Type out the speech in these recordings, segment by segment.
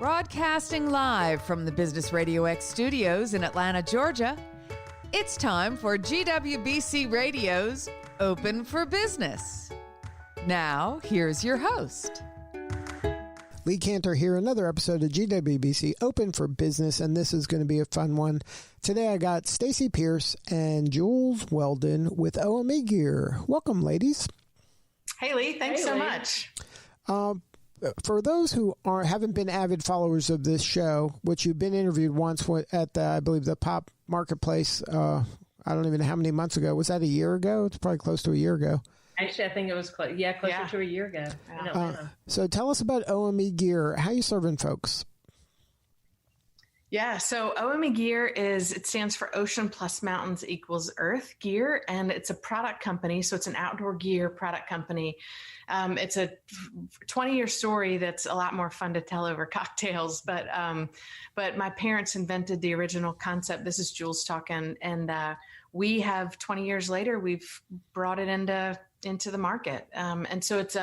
Broadcasting live from the Business RadioX studios in Atlanta, Georgia, it's time for GWBC Radio's Open for Business. Now, here's your host. Lee Cantor here, another episode of GWBC Open for Business, and this is going to be a fun one. Today I got Stacey Pierce and Jules Weldon with OME Gear. Welcome, ladies. Hey, Lee. Thanks so much. For those who haven't been avid followers of this show, which you've been interviewed once at the, I believe, the Pop Marketplace, I don't even know how many months ago. Was that a year ago? It's probably close to a year ago. Actually, I think it was closer to a year ago. So tell us about OME Gear. How you serving folks? Yeah, so OME Gear it stands for Ocean Plus Mountains equals Earth Gear, and it's a product company. So it's an outdoor gear product company. It's a 20-year story that's a lot more fun to tell over cocktails. But my parents invented the original concept. This is Jules talking, and we have 20 years later, we've brought it into the market. And so it's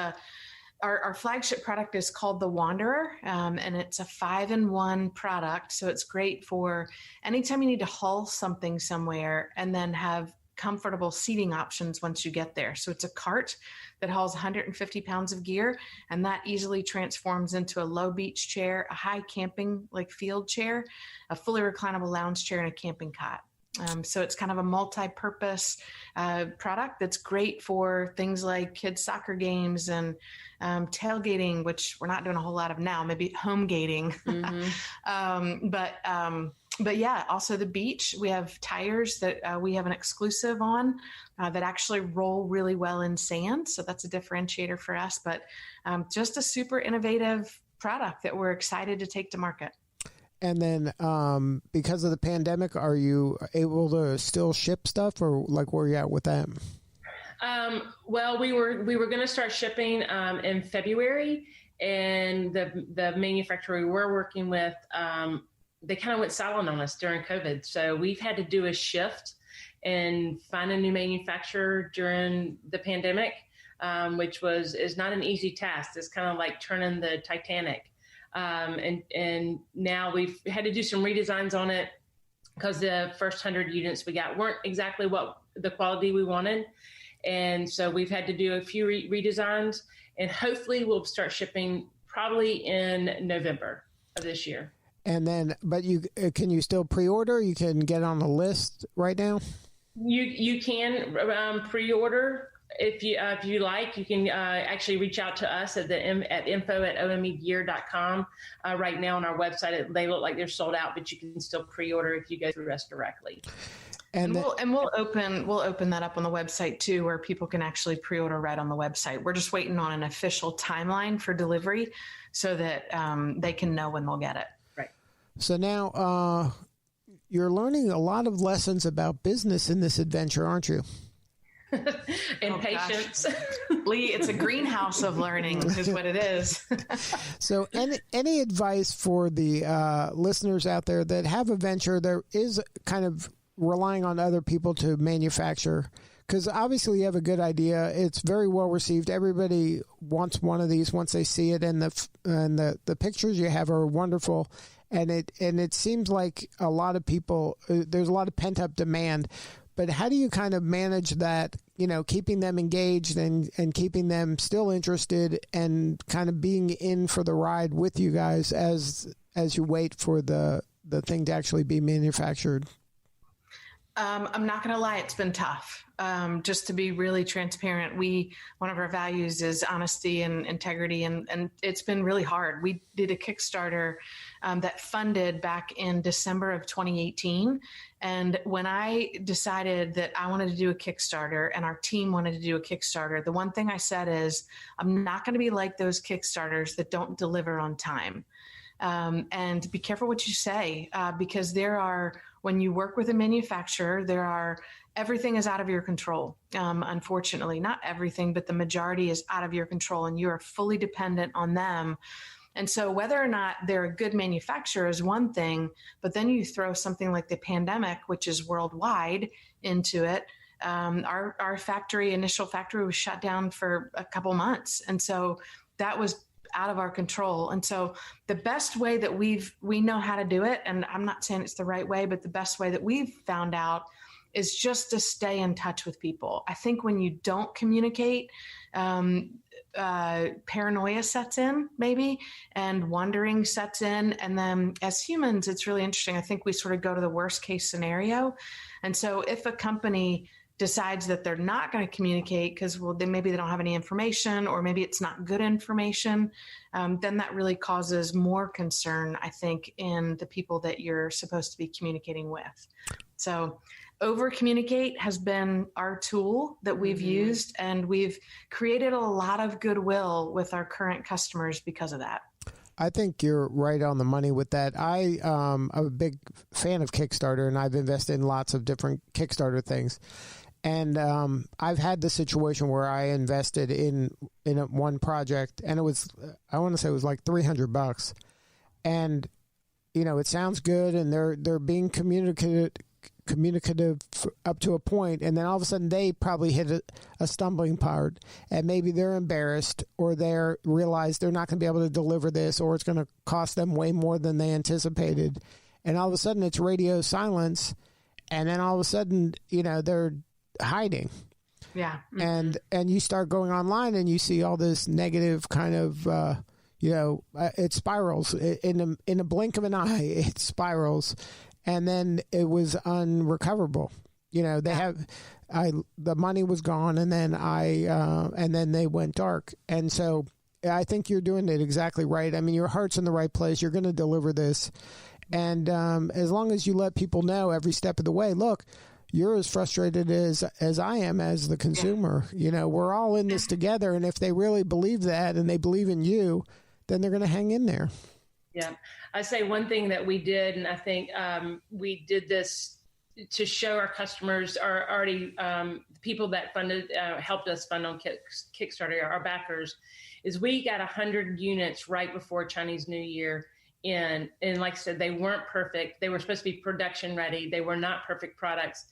our flagship product is called the Wanderer, and it's a 5-in-1 product. So it's great for anytime you need to haul something somewhere and then have comfortable seating options once you get there. So it's a cart that hauls 150 pounds of gear, and that easily transforms into a low beach chair, a high camping field chair, a fully reclinable lounge chair, and a camping cot. So it's kind of a multi-purpose product that's great for things like kids' soccer games and tailgating, which we're not doing a whole lot of now, maybe home gating. Mm-hmm. But yeah, also the beach. We have tires that we have an exclusive on that actually roll really well in sand. So that's a differentiator for us, but just a super innovative product that we're excited to take to market. And then because of the pandemic, are you able to still ship stuff, or like where are you at with that? Well, we were going to start shipping in February, and the manufacturer we were working with, they kind of went silent on us during COVID. So we've had to do a shift and find a new manufacturer during the pandemic, which is not an easy task. It's kind of like turning the Titanic. And now we've had to do some redesigns on it because the first 100 units we got weren't exactly what the quality we wanted. And so we've had to do a few redesigns, and hopefully we'll start shipping probably in November of this year. And then, but can you still pre-order? You can get on the list right now? You can pre-order. If you like, you can actually reach out to us at info@omegear.com. Right now on our website, they look like they're sold out, but you can still pre-order if you go through us directly. And we'll open that up on the website too, where people can actually pre-order right on the website. We're just waiting on an official timeline for delivery so that they can know when they'll get it. Right. So now you're learning a lot of lessons about business in this adventure, aren't you? And patience. Lee, it's a greenhouse of learning is what it is. So any advice for the listeners out there that have a venture that is kind of relying on other people to manufacture? Because obviously you have a good idea. It's very well received. Everybody wants one of these once they see it, and the pictures you have are wonderful. And it seems like a lot of people, there's a lot of pent up demand. But how do you kind of manage that, keeping them engaged and keeping them still interested and kind of being in for the ride with you guys as you wait for the thing to actually be manufactured? I'm not going to lie, it's been tough. Just to be really transparent, one of our values is honesty and integrity, and it's been really hard. We did a Kickstarter that funded back in December of 2018. And when I decided that I wanted to do a Kickstarter and our team wanted to do a Kickstarter, the one thing I said is, I'm not going to be like those Kickstarters that don't deliver on time. And be careful what you say, because when you work with a manufacturer, everything is out of your control. Unfortunately, not everything, but the majority is out of your control, and you are fully dependent on them. And so whether or not they're a good manufacturer is one thing, but then you throw something like the pandemic, which is worldwide, into it. Our initial factory was shut down for a couple months. And so that was out of our control. And so the best way that we know how to do it, and I'm not saying it's the right way, but the best way that we've found out is just to stay in touch with people. I think when you don't communicate, paranoia sets in maybe, and wondering sets in. And then as humans, it's really interesting. I think we sort of go to the worst case scenario. And so if a company decides that they're not going to communicate because, well, then maybe they don't have any information, or maybe it's not good information, then that really causes more concern, I think, in the people that you're supposed to be communicating with. So over communicate has been our tool that we've used, and we've created a lot of goodwill with our current customers because of that. I think you're right on the money with that. I'm a big fan of Kickstarter, and I've invested in lots of different Kickstarter things. And I've had the situation where I invested in one project, and it was, I want to say it was like $300. And, you know, it sounds good, and they're being communicative up to a point, and then all of a sudden they probably hit a stumbling part, and maybe they're embarrassed, or they realize they're not going to be able to deliver this, or it's going to cost them way more than they anticipated. And all of a sudden it's radio silence, and then all of a sudden, you know, they're hiding. Yeah. Mm-hmm. And you start going online and you see all this negative kind of, it spirals in a blink of an eye. It spirals, and then it was unrecoverable. You know, the money was gone, and then they went dark. And so I think you're doing it exactly right. I mean, your heart's in the right place. You're going to deliver this. And as long as you let people know every step of the way, look, you're as frustrated as I am as the consumer. Yeah. You know, we're all in this together. And if they really believe that, and they believe in you, then they're going to hang in there. Yeah. I say one thing that we did, and I think we did this to show our customers, are already people that funded, helped us fund on Kickstarter, our backers, is we got 100 units right before Chinese New Year. And like I said, they weren't perfect. They were supposed to be production ready. They were not perfect products.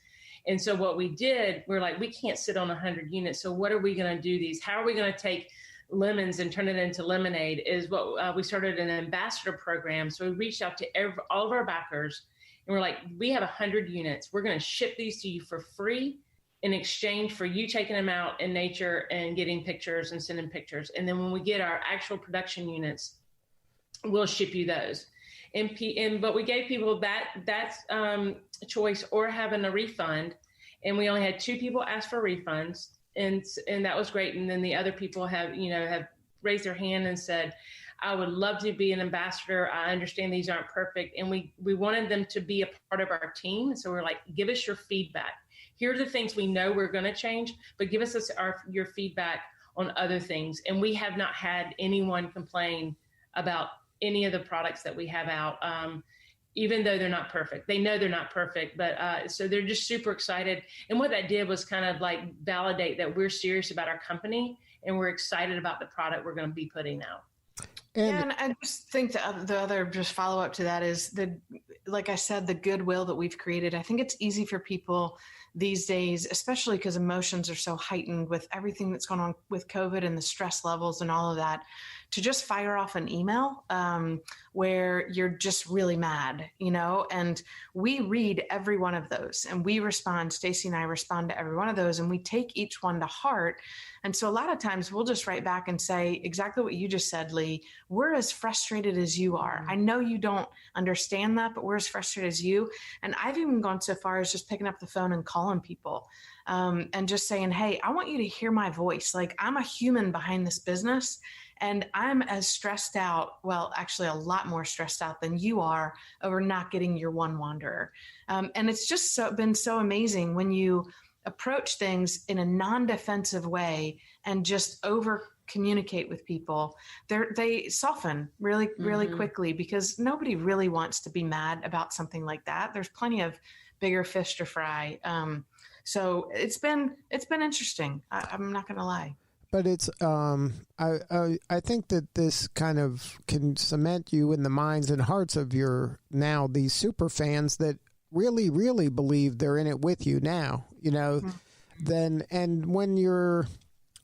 And so what we did, we're like, we can't sit on 100 units. So what are we going to do these? How are we going to take lemons and turn it into lemonade? Is what we started an ambassador program. So we reached out to all of our backers, and we're like, we have 100 units. We're going to ship these to you for free in exchange for you taking them out in nature and getting pictures and sending pictures. And then when we get our actual production units, we'll ship you those. But we gave people that choice, or having a refund. And we only had 2 people ask for refunds. And that was great. And then the other people have raised their hand and said, I would love to be an ambassador. I understand these aren't perfect. And we wanted them to be a part of our team. So we're like, give us your feedback. Here are the things we know we're going to change, but give us your feedback on other things. And we have not had anyone complain about any of the products that we have out, even though they're not perfect. They know they're not perfect, but so they're just super excited. And what that did was kind of like validate that we're serious about our company, and we're excited about the product we're going to be putting out. And I just think the other just follow up to that is like I said, the goodwill that we've created. I think it's easy for people these days, especially because emotions are so heightened with everything that's going on with COVID and the stress levels and all of that, to just fire off an email where you're just really mad, and we read every one of those, and we respond. Stacey and I respond to every one of those, and we take each one to heart. And so a lot of times we'll just write back and say exactly what you just said, Lee. We're as frustrated as you are. I know you don't understand that, but we're as frustrated as you. And I've even gone so far as just picking up the phone and calling people and just saying, hey, I want you to hear my voice. Like, I'm a human behind this business, and I'm as stressed out, well, actually a lot more stressed out than you are over not getting your one wanderer. And it's just been so amazing when you approach things in a non-defensive way and just over communicate with people. They soften really, really quickly, because nobody really wants to be mad about something like that. There's plenty of bigger fish to fry. So it's been interesting. I'm not going to lie. But it's I think that this kind of can cement you in the minds and hearts of these super fans that really, really believe they're in it with you now, Then, and when you're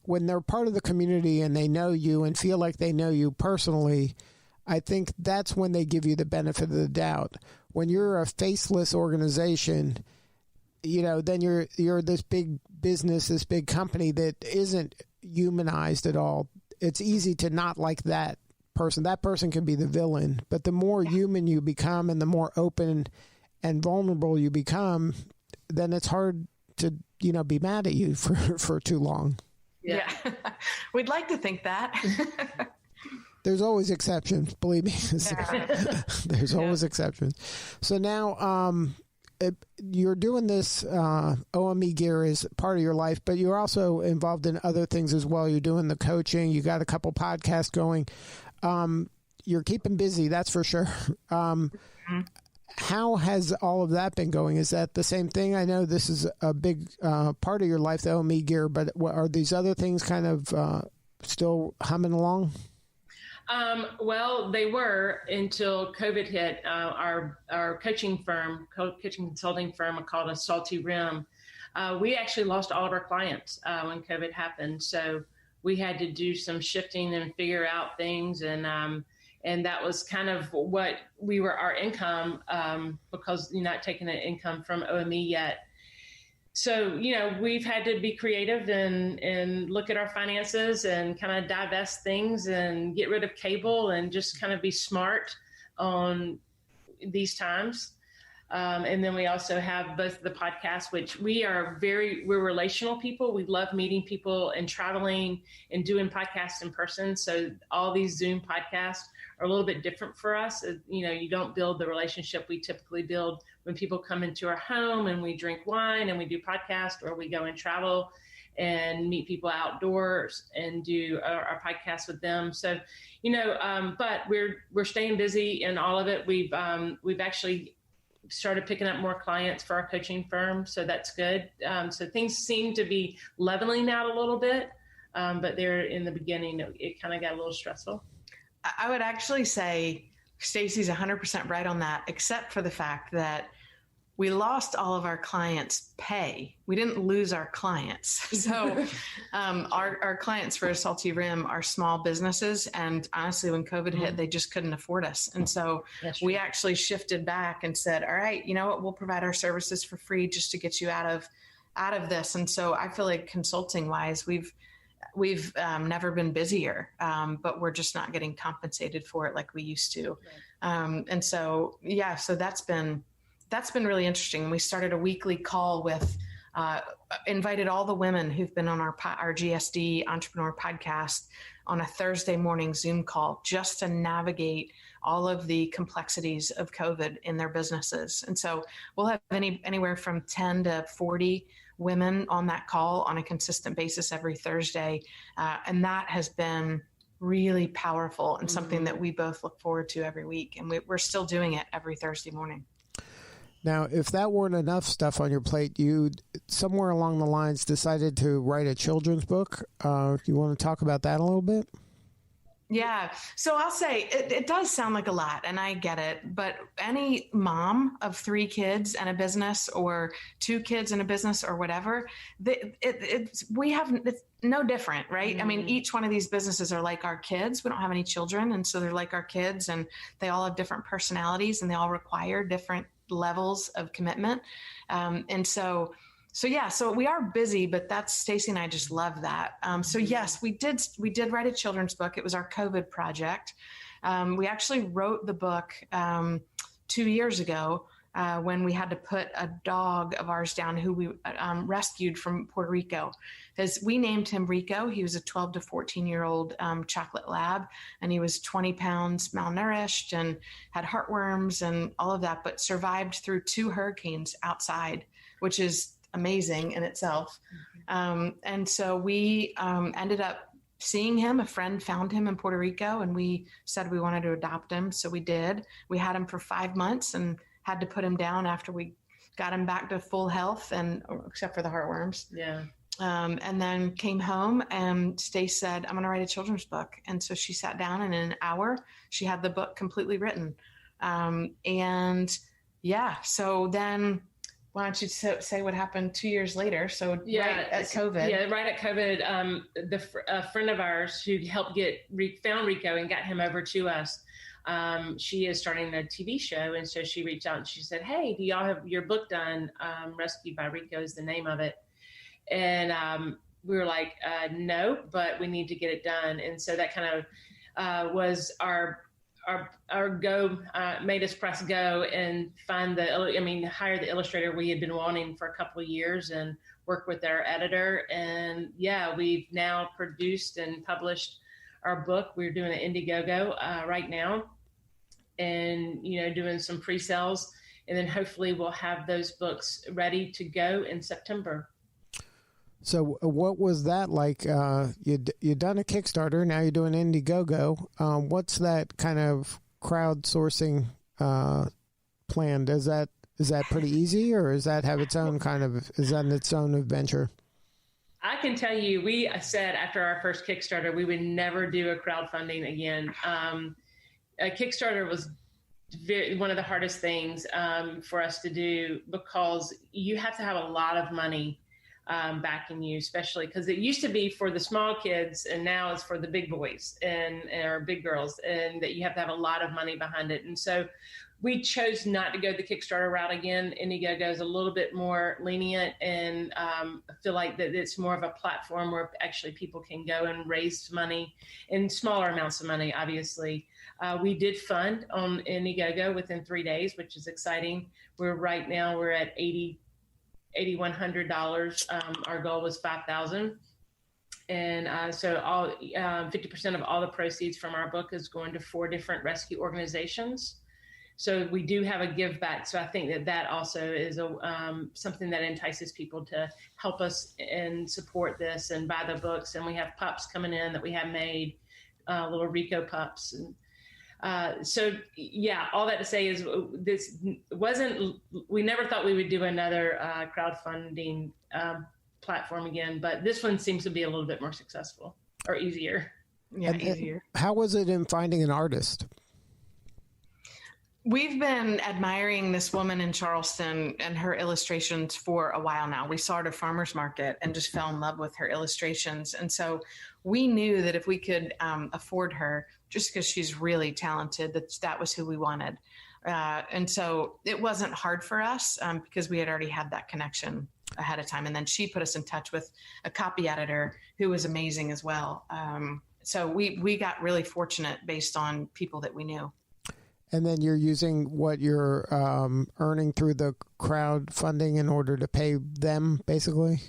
when they're part of the community and they know you and feel like they know you personally, I think that's when they give you the benefit of the doubt. When you're a faceless organization, then you're this big business, this big company that isn't humanized at all. It's easy to not like that person. That person can be the villain. But the more human you become and the more open and vulnerable you become, then it's hard to, be mad at you for too long. Yeah. We'd like to think that. There's always exceptions, believe me. There's always exceptions. So now you're doing this OME Gear is part of your life, but you're also involved in other things as well. You're doing the coaching. You got a couple podcasts going. You're keeping busy, that's for sure. How has all of that been going? Is that the same thing? I know this is a big part of your life, the OME Gear, but are these other things kind of still humming along? Well, they were until COVID hit. Our coaching consulting firm called us Salty Rim. We actually lost all of our clients when COVID happened. So we had to do some shifting and figure out things. And that was kind of what our income, because you're not taking an income from OME yet. So, we've had to be creative and look at our finances and kind of divest things and get rid of cable and just kind of be smart on these times. And then we also have both the podcasts, which we're relational people. We love meeting people and traveling and doing podcasts in person. So all these Zoom podcasts are a little bit different for us. You don't build the relationship we typically build when people come into our home and we drink wine and we do podcasts, or we go and travel and meet people outdoors and do our podcast with them. So, but we're staying busy in all of it. We've actually started picking up more clients for our coaching firm. So that's good. So things seem to be leveling out a little bit, but there in the beginning, it kind of got a little stressful. I would actually say Stacey's 100% right on that, except for the fact that we lost all of our clients' pay. We didn't lose our clients. So our clients for Salty Rim are small businesses. And honestly, when COVID hit, they just couldn't afford us. And so we actually shifted back and said, all right, you know what, we'll provide our services for free just to get you out of this. And so I feel like consulting wise, we've never been busier, but we're just not getting compensated for it like we used to. And so, so that's been really interesting. We started a weekly call with, invited all the women who've been on our GSD Entreprenuer podcast on a Thursday morning Zoom call just to navigate all of the complexities of COVID in their businesses. And so we'll have anywhere from 10 to 40 women on that call on a consistent basis every Thursday. And that has been really powerful and something that we both look forward to every week. And we're still doing it every Thursday morning. Now, if that weren't enough stuff on your plate, you somewhere along the lines decided to write a children's book. You want to talk about that a little bit? Yeah. So I'll say it does sound like a lot, and I get it. But any mom of 3 kids and a business, or 2 kids and a business, or whatever, it's no different, right? I mean, each one of these businesses are like our kids. We don't have any children, and so they're like our kids, and they all have different personalities, and they all require different levels of commitment. So we are busy, but that's Stacey and I just love that. So yes, we did write a children's book. It was our COVID project. We actually wrote the book 2 years ago when we had to put a dog of ours down who we rescued from Puerto Rico. Because we named him Rico. He was a 12 to 14-year-old chocolate lab, and he was 20 pounds malnourished and had heartworms and all of that, but survived through 2 hurricanes outside, which is amazing in itself. And so we ended up seeing him. A friend found him in Puerto Rico, and we said we wanted to adopt him. So we did. We had him for 5 months and had to put him down after we got him back to full health, and except for the heartworms. Yeah. And then came home, and Stacey said, I'm going to write a children's book. And so she sat down, and in an hour she had the book completely written. So then why don't you say what happened 2 years later? So right at COVID. Yeah, right at COVID. A friend of ours who helped found Rico and got him over to us. She is starting a TV show, and so she reached out and she said, "Hey, do y'all have your book done? Rescued by Rico is the name of it." And we were like, "No, but we need to get it done." And so that kind of was our go, made us press go and hire the illustrator we had been wanting for a couple of years and work with our editor. And yeah, we've now produced and published our book. We're doing an Indiegogo right now and, doing some pre-sales. And then hopefully we'll have those books ready to go in September. So what was that like? You'd done a Kickstarter, now you're doing Indiegogo. What's that kind of crowdsourcing plan? Is that pretty easy, or does that have its own is that its own adventure? I can tell you, we said after our first Kickstarter, we would never do a crowdfunding again. A Kickstarter was one of the hardest things for us to do, because you have to have a lot of money backing you, especially because it used to be for the small kids and now it's for the big boys or big girls, and that you have to have a lot of money behind it. And so we chose not to go the Kickstarter route again. Indiegogo is a little bit more lenient, and I feel like that it's more of a platform where actually people can go and raise money in smaller amounts of money. Obviously, we did fund on Indiegogo within 3 days, which is exciting. We're at $8,100. Our goal was $5,000. And so 50% of all the proceeds from our book is going to 4 different rescue organizations. So we do have a give back. So I think that also is something that entices people to help us and support this and buy the books. And we have pups coming in that we have made, little Rico pups. And so yeah, all that to say is we never thought we would do another crowdfunding platform again, but this one seems to be a little bit more successful or easier. Yeah, easier. How was it in finding an artist? We've been admiring this woman in Charleston and her illustrations for a while now. We saw her at a farmer's market and just fell in love with her illustrations. And so we knew that if we could afford her, just because she's really talented, that was who we wanted. And so it wasn't hard for us because we had already had that connection ahead of time. And then she put us in touch with a copy editor who was amazing as well. So we got really fortunate based on people that we knew. And then you're using what you're earning through the crowdfunding in order to pay them, basically?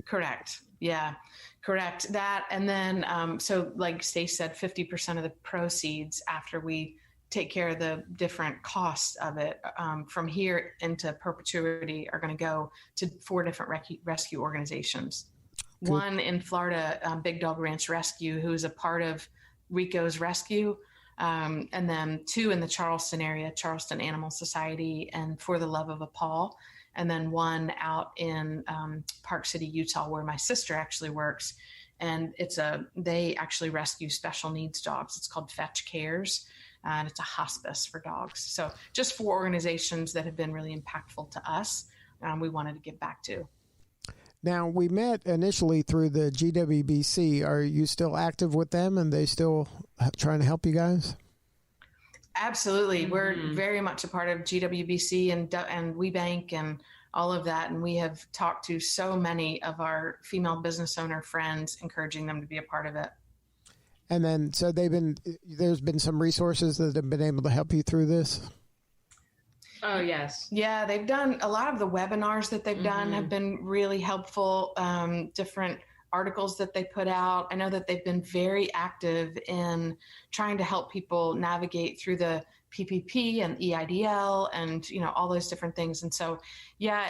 Correct. Yeah, correct. That. And then, so like Stacey said, 50% of the proceeds after we take care of the different costs of it from here into perpetuity are going to go to 4 different rescue organizations. Good. One in Florida, Big Dog Ranch Rescue, who is a part of Rico's rescue. And then 2 in the Charleston area, Charleston Animal Society and For the Love of a Paw. And then 1 out in Park City, Utah, where my sister actually works. And they actually rescue special needs dogs. It's called Fetch Cares, and it's a hospice for dogs. So just 4 organizations that have been really impactful to us. We wanted to give back to. Now, we met initially through the GWBC. Are you still active with them, and they still trying to help you guys? Absolutely. Mm-hmm. We're very much a part of GWBC and WeBank and all of that. And we have talked to so many of our female business owner friends, encouraging them to be a part of it. And then, so there's been some resources that have been able to help you through this? Oh, yes. Yeah, they've done a lot of the webinars that they've done have been really helpful. Different articles that they put out. I know that they've been very active in trying to help people navigate through the PPP and EIDL and, all those different things. And so, yeah,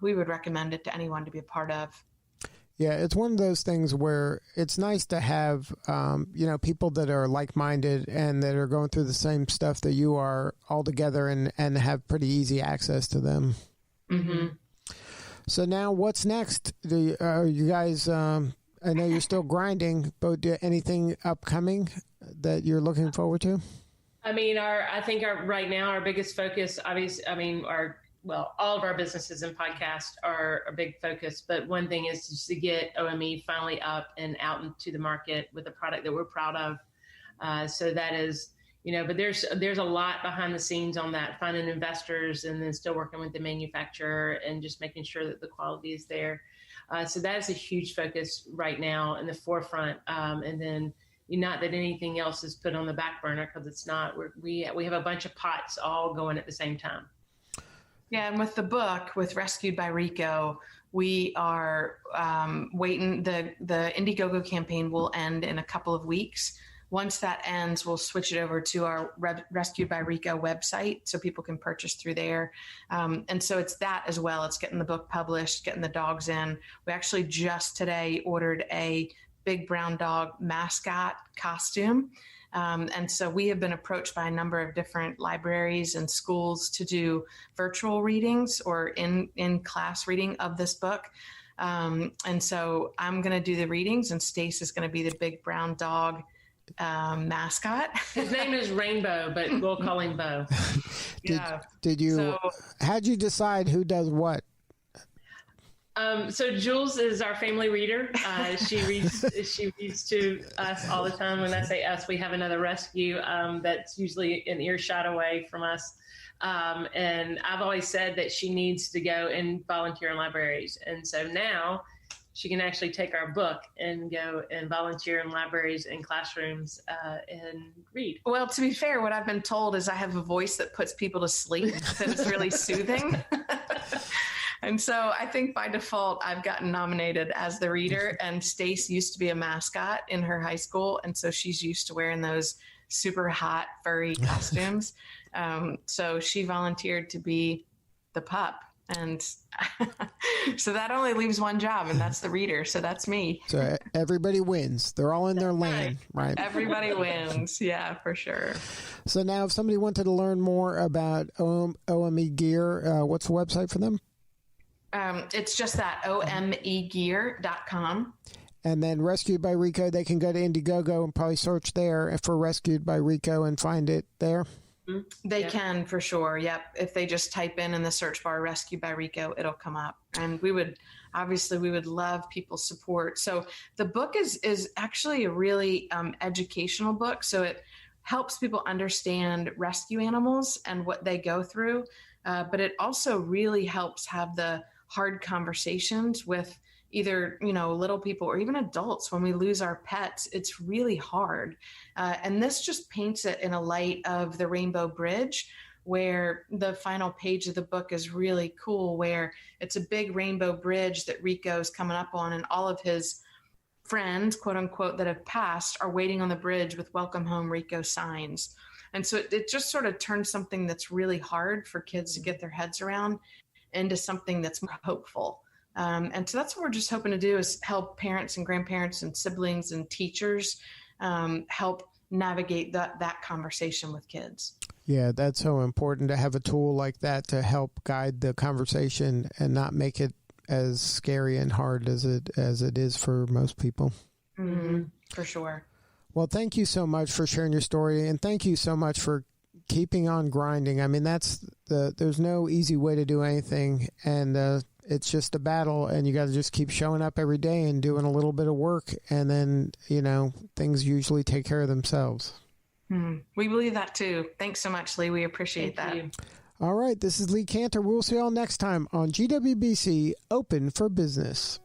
we would recommend it to anyone to be a part of. Yeah, it's one of those things where it's nice to have, people that are like-minded and that are going through the same stuff that you are all together and have pretty easy access to them. Mm-hmm. So now what's next? Are you guys, I know you're still grinding, but anything upcoming that you're looking forward to? I mean, I think right now our biggest focus, obviously, our all of our businesses and podcasts are a big focus, but one thing is just to get OME finally up and out into the market with a product that we're proud of. So that is, but there's a lot behind the scenes on that, finding investors and then still working with the manufacturer and just making sure that the quality is there. So that is a huge focus right now in the forefront. And then not that anything else is put on the back burner, because it's not. We have a bunch of pots all going at the same time. Yeah, and with the book, with Rescued by Rico, we are waiting. The Indiegogo campaign will end in a couple of weeks. Once that ends, we'll switch it over to our Rescued by Rico website so people can purchase through there. And so it's that as well. It's getting the book published, getting the dogs in. We actually just today ordered a big brown dog mascot costume. And so we have been approached by a number of different libraries and schools to do virtual readings or in-class reading of this book. And so I'm going to do the readings, and Stacey is going to be the big brown dog mascot. His name is Rainbow, but we'll call him Bo. How'd you decide who does what? So Jules is our family reader. She reads to us all the time. When I say us, we have another rescue that's usually an earshot away from us. And I've always said that she needs to go and volunteer in libraries. And so now she can actually take our book and go and volunteer in libraries and classrooms and read. Well, to be fair, what I've been told is I have a voice that puts people to sleep, that is really soothing. And so I think by default, I've gotten nominated as the reader, and Stacey used to be a mascot in her high school. And so she's used to wearing those super hot, furry costumes. So she volunteered to be the pup. And so that only leaves one job, and that's the reader. So that's me. So everybody wins. They're all in their lane, right? Everybody wins. Yeah, for sure. So now if somebody wanted to learn more about OME Gear, what's the website for them? It's just that, omegear.com. And then Rescued by Rico, they can go to Indiegogo and probably search there for Rescued by Rico and find it there. They can, for sure. Yep. If they just type in the search bar Rescued by Rico, it'll come up. And we would love people's support. So the book is actually a really educational book. So it helps people understand rescue animals and what they go through. But it also really helps have the hard conversations with either, little people or even adults. When we lose our pets, it's really hard. And this just paints it in a light of the Rainbow Bridge, where the final page of the book is really cool, where it's a big rainbow bridge that Rico's coming up on, and all of his friends, quote unquote, that have passed are waiting on the bridge with Welcome Home Rico signs. And so it just sort of turns something that's really hard for kids to get their heads around into something that's more hopeful. And so that's what we're just hoping to do, is help parents and grandparents and siblings and teachers help navigate that conversation with kids. Yeah, that's so important to have a tool like that to help guide the conversation and not make it as scary and hard as it is for most people. Mm-hmm, for sure. Well, thank you so much for sharing your story, and thank you so much for keeping on grinding. I mean, there's no easy way to do anything, and it's just a battle, and you got to just keep showing up every day and doing a little bit of work, and then, things usually take care of themselves. We believe that too. Thanks so much, Lee. We appreciate that. All right. This is Lee Cantor. We'll see you all next time on GWBC Open for Business.